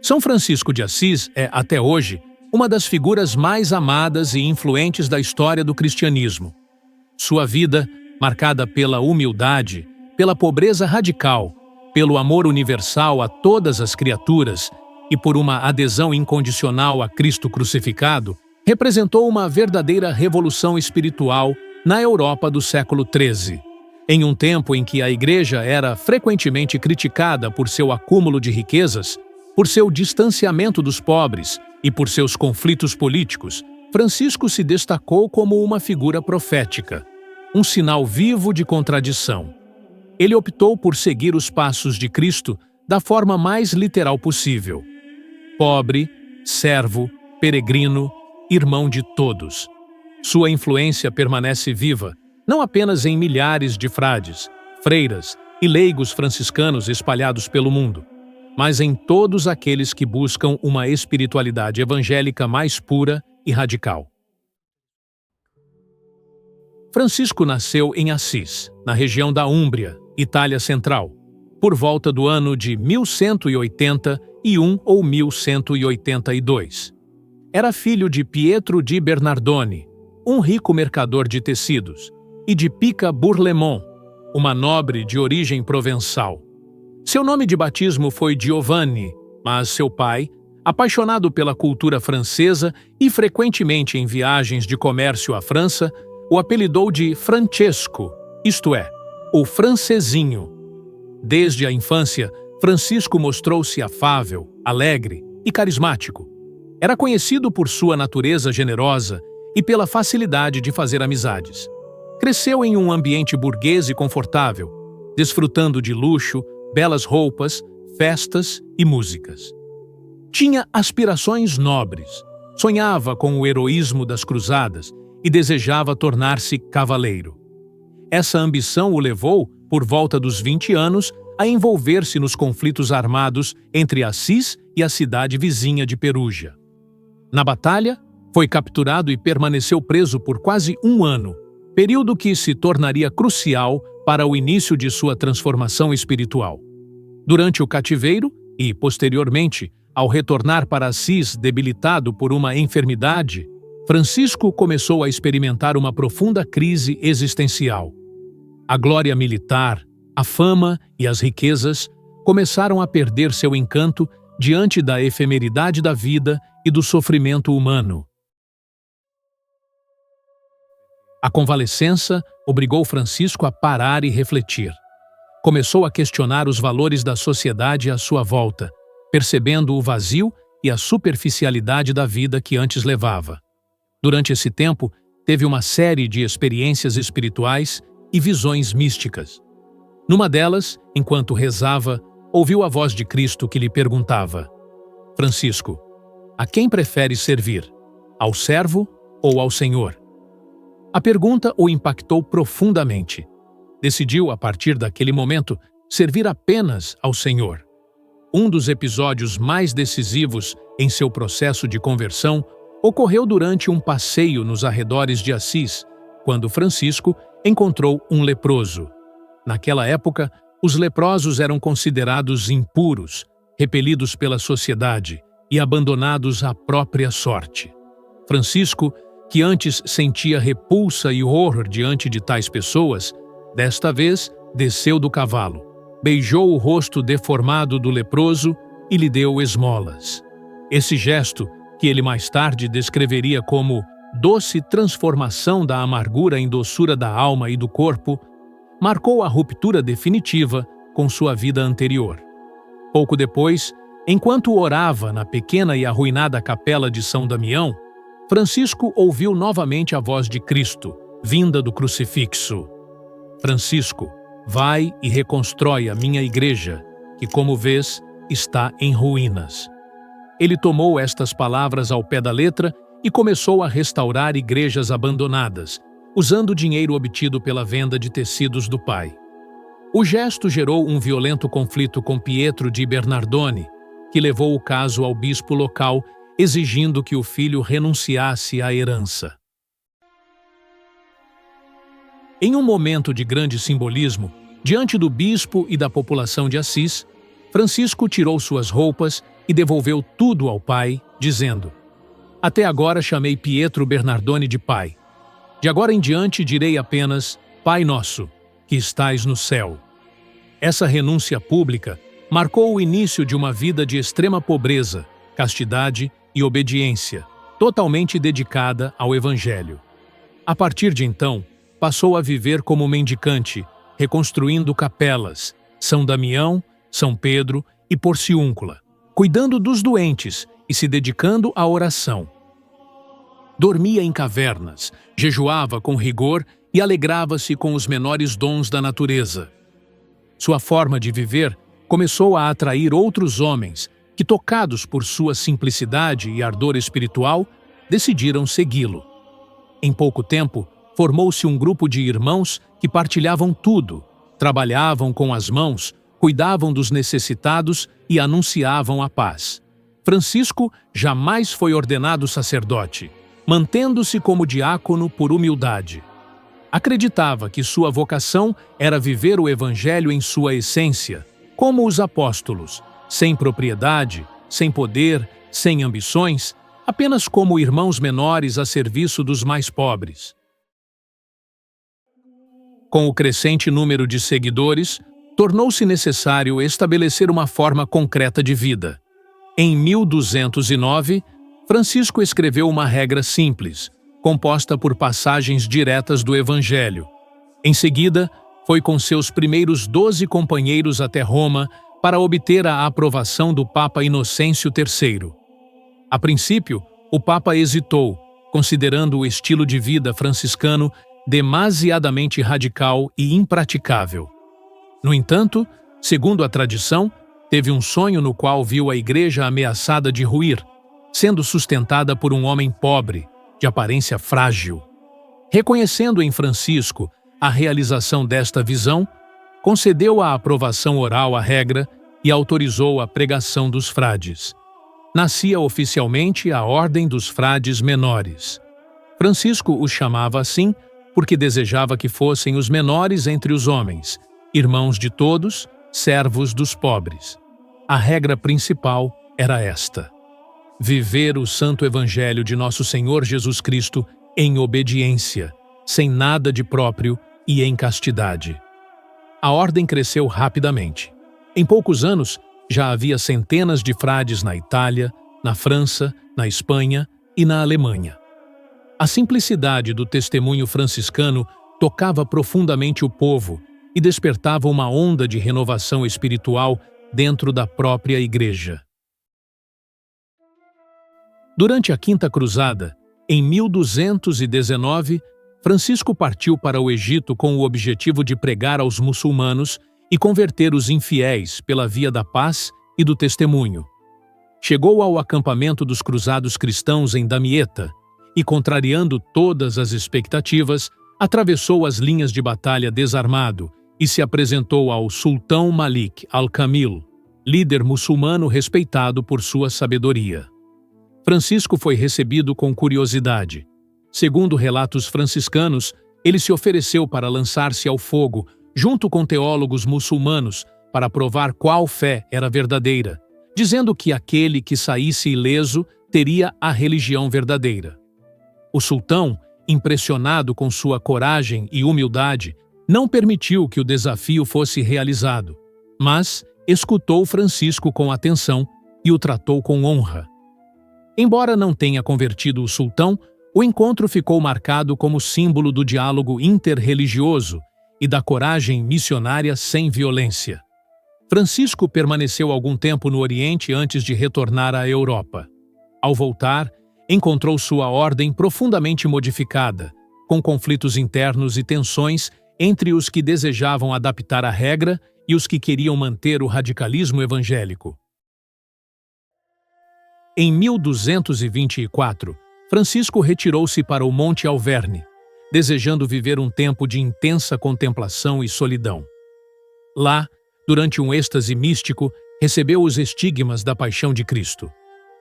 São Francisco de Assis é, até hoje, uma das figuras mais amadas e influentes da história do cristianismo. Sua vida, marcada pela humildade, pela pobreza radical, pelo amor universal a todas as criaturas e por uma adesão incondicional a Cristo crucificado, representou uma verdadeira revolução espiritual na Europa do século XIII. Em um tempo em que a Igreja era frequentemente criticada por seu acúmulo de riquezas, por seu distanciamento dos pobres e por seus conflitos políticos, Francisco se destacou como uma figura profética, um sinal vivo de contradição. Ele optou por seguir os passos de Cristo da forma mais literal possível. Pobre, servo, peregrino, irmão de todos. Sua influência permanece viva, não apenas em milhares de frades, freiras e leigos franciscanos espalhados pelo mundo, mas em todos aqueles que buscam uma espiritualidade evangélica mais pura e radical. Francisco nasceu em Assis, na região da Úmbria, Itália Central, por volta do ano de 1181 ou 1182. Era filho de Pietro di Bernardone, um rico mercador de tecidos, e de Pica Bourlemont, uma nobre de origem provençal. Seu nome de batismo foi Giovanni, mas seu pai, apaixonado pela cultura francesa e frequentemente em viagens de comércio à França, o apelidou de Francesco, isto é, o francesinho. Desde a infância, Francisco mostrou-se afável, alegre e carismático. Era conhecido por sua natureza generosa e pela facilidade de fazer amizades. Cresceu em um ambiente burguês e confortável, desfrutando de luxo, belas roupas, festas e músicas. Tinha aspirações nobres, sonhava com o heroísmo das cruzadas e desejava tornar-se cavaleiro. Essa ambição o levou, por volta dos 20 anos, a envolver-se nos conflitos armados entre Assis e a cidade vizinha de Perugia. Na batalha, foi capturado e permaneceu preso por quase um ano, período que se tornaria crucial para o início de sua transformação espiritual. Durante o cativeiro e, posteriormente, ao retornar para Assis debilitado por uma enfermidade, Francisco começou a experimentar uma profunda crise existencial. A glória militar, a fama e as riquezas começaram a perder seu encanto diante da efemeridade da vida e do sofrimento humano. A convalescença obrigou Francisco a parar e refletir. Começou a questionar os valores da sociedade à sua volta, percebendo o vazio e a superficialidade da vida que antes levava. Durante esse tempo, teve uma série de experiências espirituais e visões místicas. Numa delas, enquanto rezava, ouviu a voz de Cristo que lhe perguntava: Francisco, a quem prefere servir? Ao servo ou ao Senhor? A pergunta o impactou profundamente. Decidiu, a partir daquele momento, servir apenas ao Senhor. Um dos episódios mais decisivos em seu processo de conversão ocorreu durante um passeio nos arredores de Assis, quando Francisco encontrou um leproso. Naquela época, os leprosos eram considerados impuros, repelidos pela sociedade e abandonados à própria sorte. Francisco, que antes sentia repulsa e horror diante de tais pessoas, desta vez desceu do cavalo, beijou o rosto deformado do leproso e lhe deu esmolas. Esse gesto, que ele mais tarde descreveria como doce transformação da amargura em doçura da alma e do corpo, marcou a ruptura definitiva com sua vida anterior. Pouco depois, enquanto orava na pequena e arruinada capela de São Damião, Francisco ouviu novamente a voz de Cristo, vinda do crucifixo. Francisco, vai e reconstrói a minha igreja, que, como vês, está em ruínas. Ele tomou estas palavras ao pé da letra e começou a restaurar igrejas abandonadas, usando o dinheiro obtido pela venda de tecidos do pai. O gesto gerou um violento conflito com Pietro di Bernardone, que levou o caso ao bispo local, exigindo que o filho renunciasse à herança. Em um momento de grande simbolismo, diante do bispo e da população de Assis, Francisco tirou suas roupas e devolveu tudo ao pai, dizendo: Até agora chamei Pietro Bernardone de pai. De agora em diante direi apenas: Pai nosso, que estais no céu. Essa renúncia pública marcou o início de uma vida de extrema pobreza, castidade e obediência, totalmente dedicada ao Evangelho. A partir de então, passou a viver como mendicante, reconstruindo capelas, São Damião, São Pedro e Porciúncula, cuidando dos doentes e se dedicando à oração. Dormia em cavernas, jejuava com rigor e alegrava-se com os menores dons da natureza. Sua forma de viver começou a atrair outros homens que, tocados por sua simplicidade e ardor espiritual, decidiram segui-lo. Em pouco tempo, formou-se um grupo de irmãos que partilhavam tudo, trabalhavam com as mãos, cuidavam dos necessitados e anunciavam a paz. Francisco jamais foi ordenado sacerdote, mantendo-se como diácono por humildade. Acreditava que sua vocação era viver o Evangelho em sua essência, como os apóstolos, sem propriedade, sem poder, sem ambições, apenas como irmãos menores a serviço dos mais pobres. Com o crescente número de seguidores, tornou-se necessário estabelecer uma forma concreta de vida. Em 1209, Francisco escreveu uma regra simples, composta por passagens diretas do Evangelho. Em seguida, foi com seus primeiros 12 companheiros até Roma para obter a aprovação do Papa Inocêncio III. A princípio, o Papa hesitou, considerando o estilo de vida franciscano demasiadamente radical e impraticável. No entanto, segundo a tradição, teve um sonho no qual viu a igreja ameaçada de ruir, sendo sustentada por um homem pobre, de aparência frágil. Reconhecendo em Francisco a realização desta visão, concedeu a aprovação oral à regra e autorizou a pregação dos frades. Nascia oficialmente a Ordem dos Frades Menores. Francisco os chamava assim porque desejava que fossem os menores entre os homens, irmãos de todos, servos dos pobres. A regra principal era esta: viver o Santo Evangelho de Nosso Senhor Jesus Cristo em obediência, sem nada de próprio e em castidade. A ordem cresceu rapidamente. Em poucos anos, já havia centenas de frades na Itália, na França, na Espanha e na Alemanha. A simplicidade do testemunho franciscano tocava profundamente o povo e despertava uma onda de renovação espiritual dentro da própria Igreja. Durante a Quinta Cruzada, em 1219, Francisco partiu para o Egito com o objetivo de pregar aos muçulmanos e converter os infiéis pela via da paz e do testemunho. Chegou ao acampamento dos cruzados cristãos em Damieta e, contrariando todas as expectativas, atravessou as linhas de batalha desarmado e se apresentou ao Sultão Malik al-Kamil, líder muçulmano respeitado por sua sabedoria. Francisco foi recebido com curiosidade. Segundo relatos franciscanos, ele se ofereceu para lançar-se ao fogo, junto com teólogos muçulmanos, para provar qual fé era verdadeira, dizendo que aquele que saísse ileso teria a religião verdadeira. O sultão, impressionado com sua coragem e humildade, não permitiu que o desafio fosse realizado, mas escutou Francisco com atenção e o tratou com honra. Embora não tenha convertido o sultão, o encontro ficou marcado como símbolo do diálogo interreligioso e da coragem missionária sem violência. Francisco permaneceu algum tempo no Oriente antes de retornar à Europa. Ao voltar, encontrou sua ordem profundamente modificada, com conflitos internos e tensões entre os que desejavam adaptar a regra e os que queriam manter o radicalismo evangélico. Em 1224, Francisco retirou-se para o Monte Alverne, desejando viver um tempo de intensa contemplação e solidão. Lá, durante um êxtase místico, recebeu os estigmas da paixão de Cristo: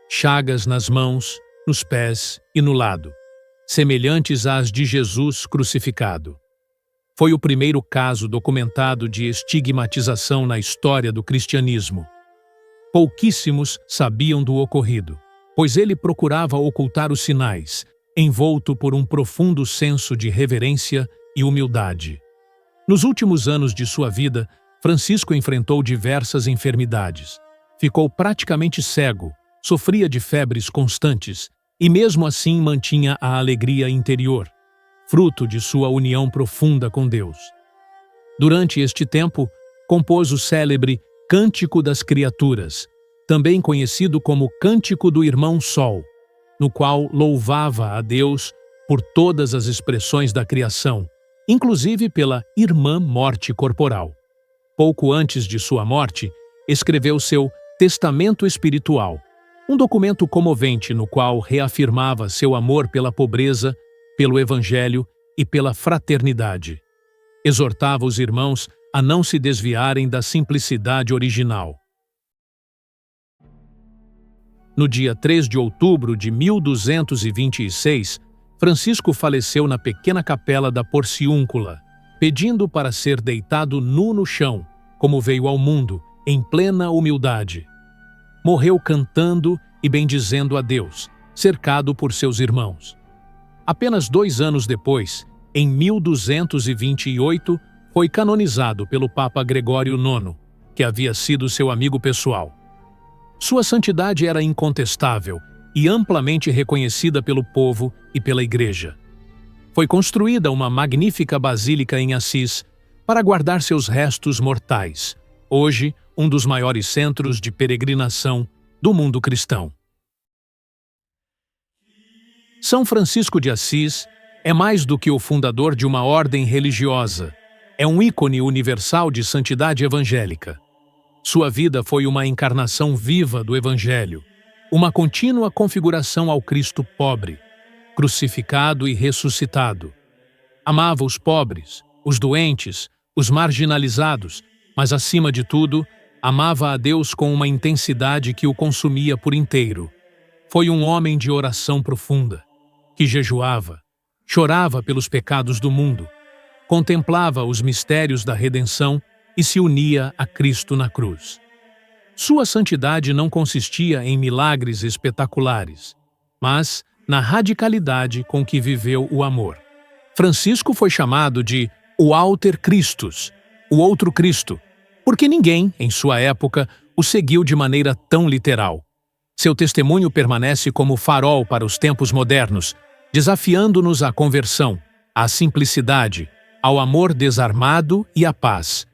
chagas nas mãos, nos pés e no lado, semelhantes às de Jesus crucificado. Foi o primeiro caso documentado de estigmatização na história do cristianismo. Pouquíssimos sabiam do ocorrido, pois ele procurava ocultar os sinais, envolto por um profundo senso de reverência e humildade. Nos últimos anos de sua vida, Francisco enfrentou diversas enfermidades. Ficou praticamente cego, sofria de febres constantes e mesmo assim mantinha a alegria interior, fruto de sua união profunda com Deus. Durante este tempo, compôs o célebre Cântico das Criaturas, também conhecido como Cântico do Irmão Sol, no qual louvava a Deus por todas as expressões da criação, inclusive pela irmã morte corporal. Pouco antes de sua morte, escreveu seu Testamento Espiritual, um documento comovente no qual reafirmava seu amor pela pobreza, pelo Evangelho e pela fraternidade. Exortava os irmãos a não se desviarem da simplicidade original. No dia 3 de outubro de 1226, Francisco faleceu na pequena capela da Porciúncula, pedindo para ser deitado nu no chão, como veio ao mundo, em plena humildade. Morreu cantando e bendizendo a Deus, cercado por seus irmãos. Apenas 2 anos depois, em 1228, foi canonizado pelo Papa Gregório IX, que havia sido seu amigo pessoal. Sua santidade era incontestável e amplamente reconhecida pelo povo e pela Igreja. Foi construída uma magnífica basílica em Assis para guardar seus restos mortais, hoje um dos maiores centros de peregrinação do mundo cristão. São Francisco de Assis é mais do que o fundador de uma ordem religiosa, é um ícone universal de santidade evangélica. Sua vida foi uma encarnação viva do Evangelho, uma contínua configuração ao Cristo pobre, crucificado e ressuscitado. Amava os pobres, os doentes, os marginalizados, mas, acima de tudo, amava a Deus com uma intensidade que o consumia por inteiro. Foi um homem de oração profunda, que jejuava, chorava pelos pecados do mundo, contemplava os mistérios da redenção e se unia a Cristo na cruz. Sua santidade não consistia em milagres espetaculares, mas na radicalidade com que viveu o amor. Francisco foi chamado de o Alter Christus, o outro Cristo, porque ninguém, em sua época, o seguiu de maneira tão literal. Seu testemunho permanece como farol para os tempos modernos, desafiando-nos à conversão, à simplicidade, ao amor desarmado e à paz,